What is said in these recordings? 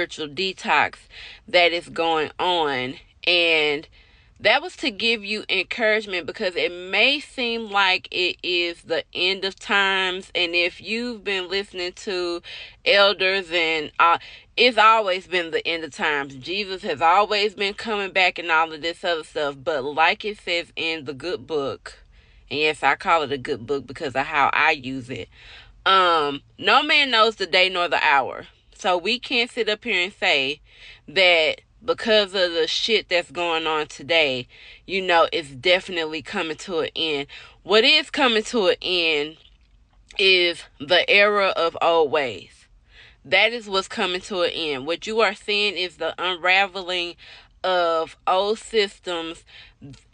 spiritual detox that is going on. And that was to give you encouragement, because it may seem like it is the end of times. And if you've been listening to elders, and it's always been the end of times. Jesus has always been coming back and all of this other stuff. But like it says in the good book, and yes, I call it a good book because of how I use it. No man knows the day nor the hour. So we can't sit up here and say that because of the shit that's going on today, it's definitely coming to an end. What is coming to an end is the era of old ways. That is what's coming to an end. What you are seeing is the unraveling of old systems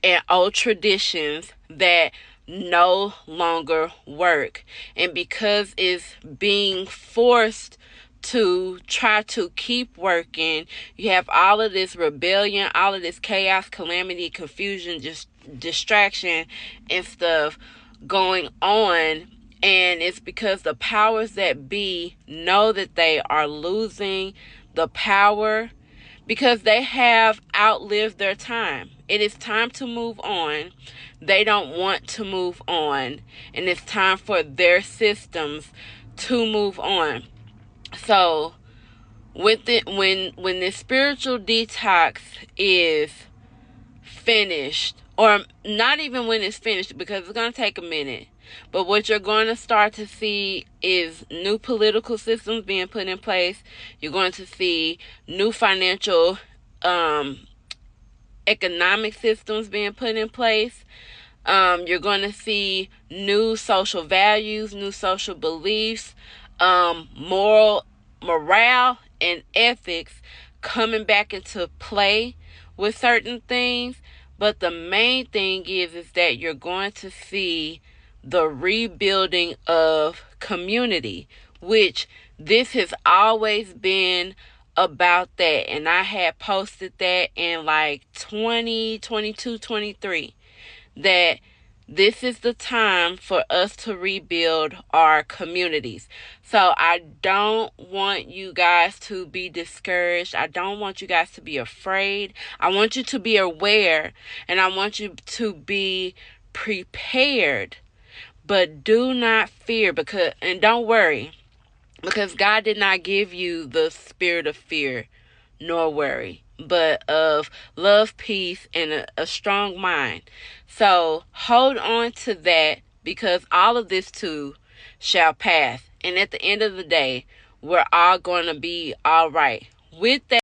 and old traditions that no longer work. And because it's being forced to try to keep working, you have all of this rebellion, all of this chaos, calamity, confusion, just distraction and stuff going on. And it's because the powers that be know that they are losing the power, because they have outlived their time. It is time to move on. They don't want to move on. And it's time for their systems to move on. So with it, when the spiritual detox is finished, or not even when it's finished, because it's going to take a minute, but what you're going to start to see is new political systems being put in place. You're going to see new financial, economic systems being put in place. You're going to see new social values, new social beliefs, morale and ethics coming back into play with certain things. But the main thing is that you're going to see the rebuilding of community, which this has always been about that. And I had posted that in like 2022, 23, that this is the time for us to rebuild our communities. So I don't want you guys to be discouraged. I don't want you guys to be afraid. I want you to be aware, and I want you to be prepared. But do not fear, and don't worry, because God did not give you the spirit of fear nor worry, but of love, peace, and a strong mind. So hold on to that, because all of this too shall pass. And at the end of the day, we're all going to be all right. With that,